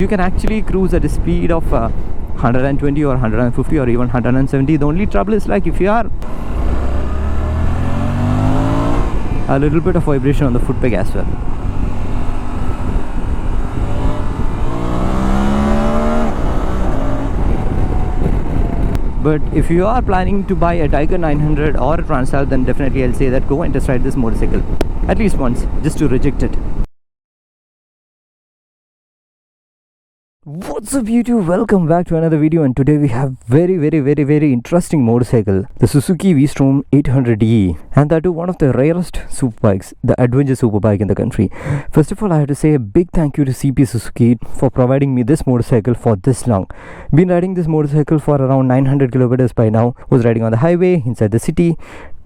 You can actually cruise at a speed of 120 or 150 or even 170. The only trouble is like if you are a little bit of vibration on the foot peg as well. But if you are planning to buy a Tiger 900 or a Transal, then definitely I'll say that go and test ride this motorcycle at least once, just to reject it. What's up YouTube, welcome back to another video, and today we have very interesting motorcycle, the Suzuki V-Strom 800E, and that too one of the rarest super bikes, the adventure super bike in the country. First of all, I have to say a big thank you to Cee Pee Suzuki for providing me this motorcycle for this long. Been riding this motorcycle for around 900 kilometers by now. Was riding on the highway, inside the city,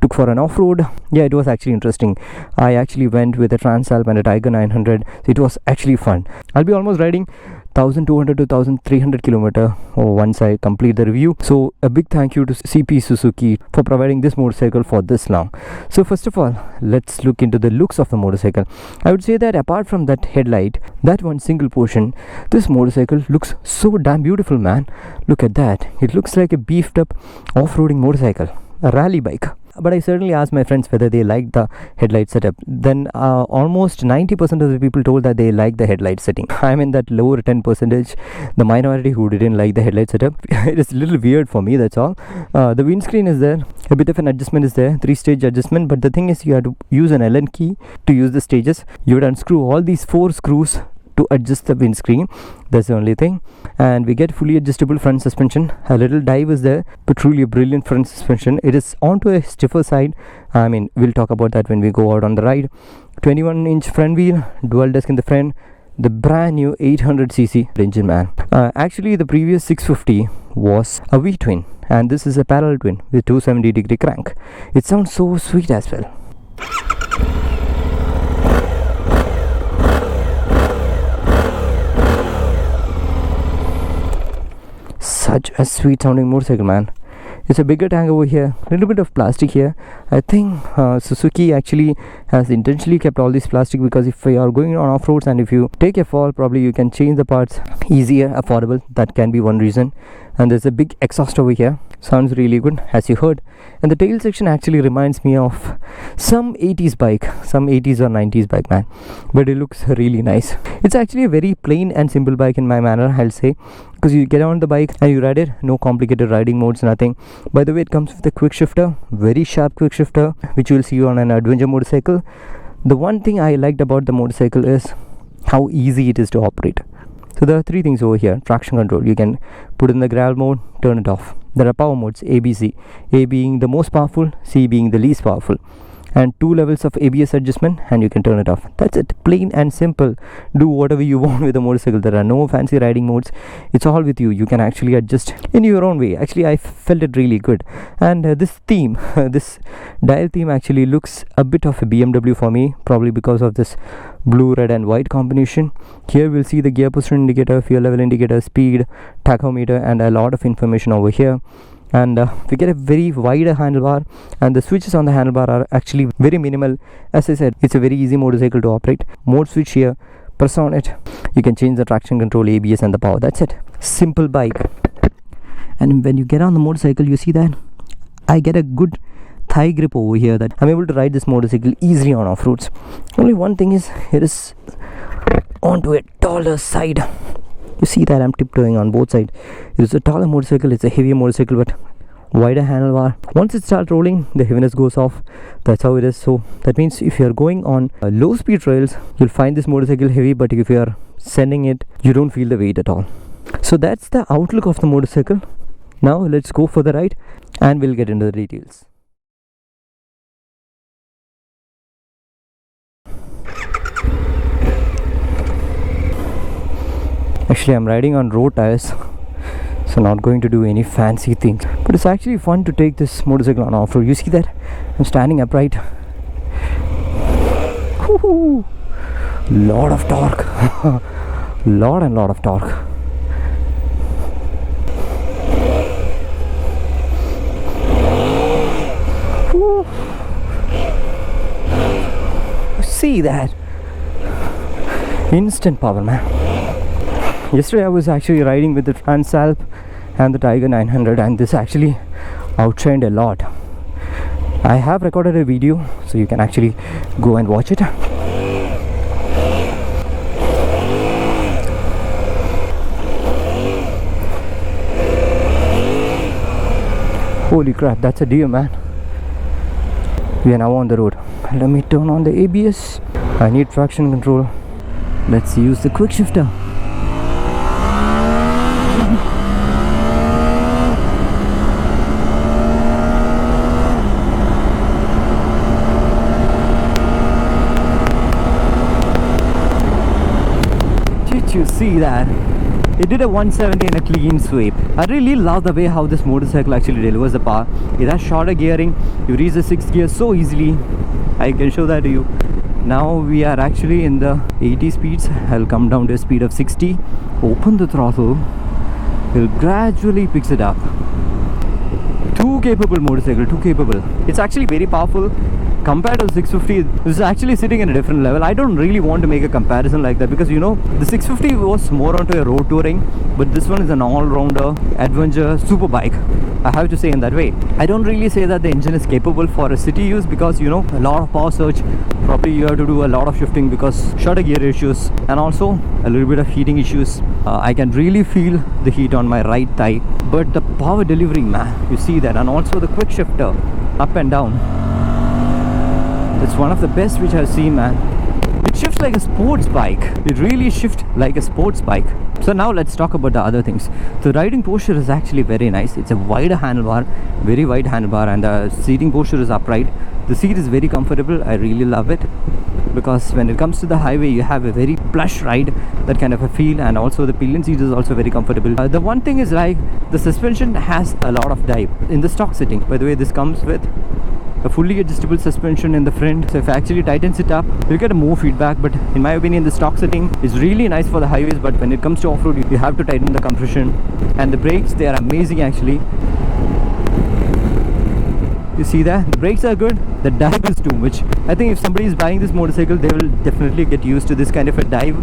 took for an off-road. Yeah, it was actually interesting. I actually went with a Transalp and a Tiger 900, so it was actually fun. I'll be almost riding 1200 to 1300 kilometer once I complete the review. So a big thank you to Cee Pee Suzuki for providing this motorcycle for this long. So first of all, let's look into the looks of the motorcycle. I would say that apart from that headlight, that one single portion, this motorcycle looks so damn beautiful, man. Look at that. It looks like a beefed up off-roading motorcycle, a rally bike. But I certainly asked my friends whether they liked the headlight setup. Then almost 90% of the people told that they liked the headlight setting. I'm in that lower 10%, the minority who didn't like the headlight setup. It is a little weird for me, that's all. The windscreen is there, a bit of an adjustment is there, 3-stage adjustment, but the thing is you have to use an Allen key to use the stages. You would unscrew all these 4 screws to adjust the windscreen. That's the only thing. And we get fully adjustable front suspension. A little dive is there, but truly a brilliant front suspension. It is onto a stiffer side. I mean, we'll talk about that when we go out on the ride. 21-inch front wheel, dual disc in the front, the brand new 800cc engine, man. Actually the previous 650 was a V-twin, and this is a parallel twin with 270-degree crank. It sounds so sweet as well. Such a sweet sounding motorcycle, man. It's a bigger tank over here, a little bit of plastic here. I think Suzuki actually has intentionally kept all this plastic because if you are going on off-roads and if you take a fall, probably you can change the parts easier, affordable. That can be one reason. And there's a big exhaust over here, sounds really good as you heard. And the tail section actually reminds me of some 80s bike, some 80s or 90s bike, man, but it looks really nice. It's actually a very plain and simple bike in my manner, I'll say, because you get on the bike and you ride it, no complicated riding modes, nothing. By the way, it comes with a quick shifter, very sharp quick shifter, which you will see on an adventure motorcycle. The one thing I liked about the motorcycle is how easy it is to operate. So there are 3 things over here. Traction control, you can put in the gravel mode, turn it off. There are power modes, A, B, C. A being the most powerful, C being the least powerful. And 2 levels of ABS adjustment, and you can turn it off. That's it, plain and simple. Do whatever you want with the motorcycle. There are no fancy riding modes. It's all with you. You can actually adjust in your own way. Actually, I felt it really good. And this theme, this dial theme actually looks a bit of a BMW for me, probably because of this blue, red and white combination. Here we'll see the gear position indicator, fuel level indicator, speed, tachometer, and a lot of information over here. And we get a very wide handlebar, and the switches on the handlebar are actually very minimal. As I said, it's a very easy motorcycle to operate. Mode switch here, press on it, you can change the traction control, ABS and the power. That's it, simple bike. And when you get on the motorcycle, you see that I get a good thigh grip over here, that I'm able to ride this motorcycle easily on off-roads. Only one thing is, it is onto a taller side. You see that I'm tiptoeing on both sides. It's a taller motorcycle, it's a heavier motorcycle, but wider handlebar. Once it starts rolling, the heaviness goes off. That's how it is. So that means if you're going on low speed trails, you'll find this motorcycle heavy, but if you're sending it, you don't feel the weight at all. So that's the outlook of the motorcycle. Now let's go for the ride and we'll get into the details. Actually, I'm riding on road tires, so not going to do any fancy things, but it's actually fun to take this motorcycle on off-road. You see that I'm standing upright. Woohoo! Lot of torque. lot of torque. Woo. See that instant power, man. Yesterday I was actually riding with the Transalp and the Tiger 900, and this actually outshined a lot. I have recorded a video, so you can actually go and watch it. Holy crap, that's a deer, man. We are now on the road. Let me turn on the ABS. I need traction control. Let's use the quick shifter. Did you see that? It did a 170 in a clean sweep. I really love the way how this motorcycle actually delivers the power. It has shorter gearing. You reach the 6th gear so easily. I can show that to you. Now we are actually in the 80 speeds. I'll come down to a speed of 60. Open the throttle. It gradually picks it up. Too capable motorcycle, too capable. It's actually very powerful. Compared to the 650, this is actually sitting in a different level. I don't really want to make a comparison like that because, you know, the 650 was more onto a road touring, but this one is an all-rounder adventure super bike. I have to say in that way. I don't really say that the engine is capable for a city use because, you know, a lot of power surge. Probably you have to do a lot of shifting because shorter gear issues and also a little bit of heating issues. I can really feel the heat on my right thigh, but the power delivery, man, you see that, and also the quick shifter up and down. It's one of the best which I've seen, man. It shifts like a sports bike. It really shifts like a sports bike. So now let's talk about the other things. The riding posture is actually very nice. It's a wider handlebar, very wide handlebar, and the seating posture is upright. The seat is very comfortable. I really love it because when it comes to the highway, you have a very plush ride, that kind of a feel, and also the pillion seat is also very comfortable. The one thing is like the suspension has a lot of dive in the stock setting. By the way, this comes with a fully adjustable suspension in the front, so if I actually tightens it up, you'll get a more feedback. But in my opinion, the stock setting is really nice for the highways, but when it comes to off-road, you have to tighten the compression. And the brakes, they are amazing actually. You see that? The brakes are good, the dive is too much. I think if somebody is buying this motorcycle, they will definitely get used to this kind of a dive.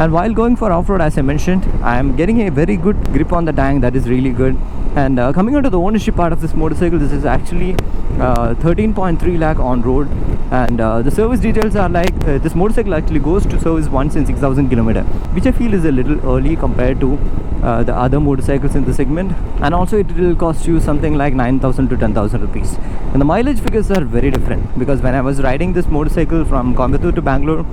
And while going for off-road, as I mentioned, I am getting a very good grip on the tank. That is really good. And coming on to the ownership part of this motorcycle, this is actually 13.3 lakh on road, and the service details are like this motorcycle actually goes to service once in 6,000 km, which I feel is a little early compared to the other motorcycles in the segment. And also it will cost you something like 9,000 to 10,000 rupees. And the mileage figures are very different because when I was riding this motorcycle from Coimbatore to Bangalore,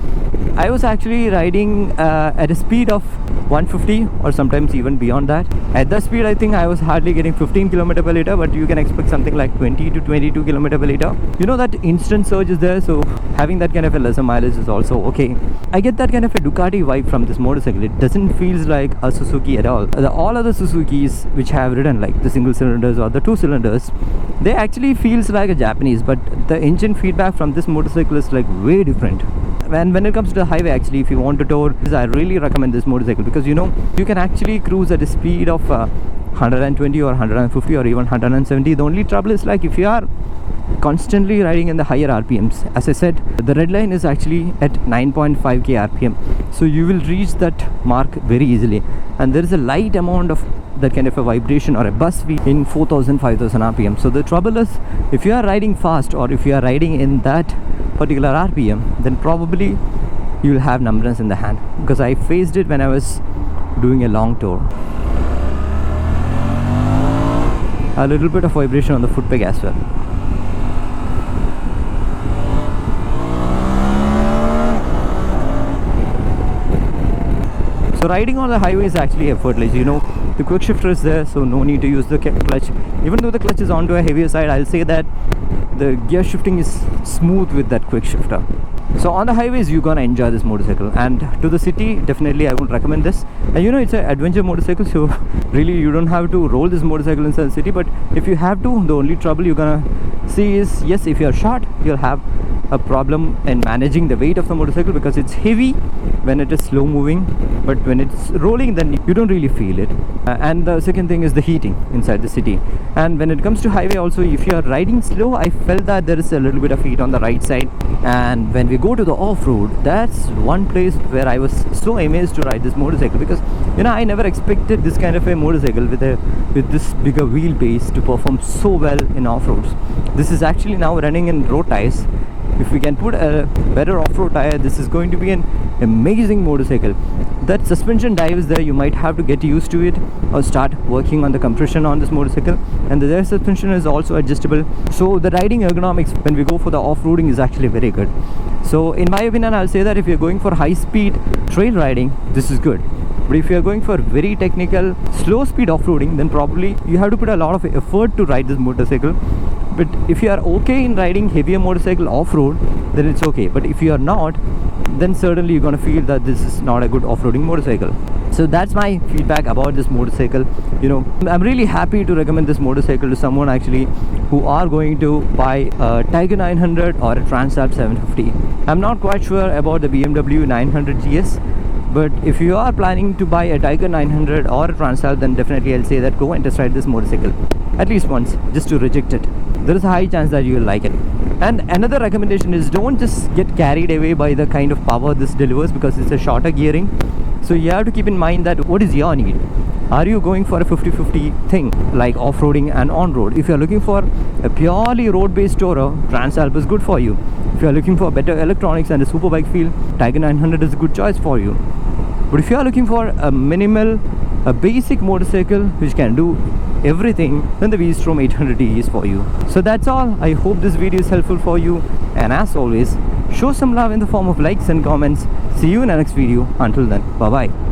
I was actually riding at a speed of 150 or sometimes even beyond that. At that speed, I think I was hardly getting 15 km per liter, but you can expect something like 20 to 22 km per liter. You know that instant surge is there, so having that kind of a lesser mileage is also okay. I get that kind of a Ducati vibe from this motorcycle. It doesn't feel like a Suzuki at all. All other Suzukis which have ridden, like the single cylinders or the two cylinders, they actually feels like a Japanese, but the engine feedback from this motorcycle is like way different. And when it comes to the highway, actually, if you want to tour, I really recommend this motorcycle because, you know, you can actually cruise at a speed of 120 or 150 or even 170. The only trouble is like if you are constantly riding in the higher RPMs. As I said, the red line is actually at 9.5k RPM, so you will reach that mark very easily, and there is a light amount of that kind of a vibration or a buzz feel in 4,000 5,000 RPM. So the trouble is, if you are riding fast or if you are riding in that particular RPM, then probably you will have numbness in the hand, because I faced it when I was doing a long tour. A little bit of vibration on the foot peg as well. So riding on the highway is actually effortless. You know, the quick shifter is there, so no need to use the clutch. Even though the clutch is onto a heavier side, I'll say that the gear shifting is smooth with that quick shifter. So on the highways, you're gonna enjoy this motorcycle, and to the city, definitely I would recommend this. And you know, it's an adventure motorcycle, so really you don't have to roll this motorcycle inside the city. But if you have to, the only trouble you're gonna see is, yes, if you're short, you'll have a problem in managing the weight of the motorcycle because it's heavy when it is slow moving, but when it's rolling then you don't really feel it. And the second thing is the heating inside the city. And when it comes to highway also, if you are riding slow, I felt that there is a little bit of heat on the right side. And when we go to the off-road, that's one place where I was so amazed to ride this motorcycle, because I never expected this kind of a motorcycle with this bigger wheelbase to perform so well in off-roads. This is actually now running in road tires. If we can put a better off-road tire, this is going to be an amazing motorcycle. That suspension dive is there, you might have to get used to it or start working on the compression on this motorcycle. And the rear suspension is also adjustable, so the riding ergonomics when we go for the off-roading is actually very good. So in my opinion, I'll say that if you're going for high-speed trail riding, this is good. But if you're going for very technical slow speed off-roading, then probably you have to put a lot of effort to ride this motorcycle. But if you are okay in riding heavier motorcycle off-road, then it's okay. But if you are not, then certainly you're going to feel that this is not a good off-roading motorcycle. So that's my feedback about this motorcycle. I'm really happy to recommend this motorcycle to someone actually who are going to buy a Tiger 900 or a Transalp 750. I'm not quite sure about the BMW 900 GS, but if you are planning to buy a Tiger 900 or a Transalp, then definitely I'll say that go and test ride this motorcycle at least once, just to reject it. There is a high chance that you will like it. And another recommendation is, don't just get carried away by the kind of power this delivers, because it's a shorter gearing. So you have to keep in mind that what is your need. Are you going for a 50-50 thing like off-roading and on-road? If you're looking for a purely road-based tourer, Transalp is good for you. If you're looking for better electronics and a superbike feel, Tiger 900 is a good choice for you. But if you are looking for a minimal, a basic motorcycle which can do everything, then the V-Strom 800D is for you. So that's all. I hope this video is helpful for you, and as always, show some love in the form of likes and comments. See you in the next video. Until then, bye bye.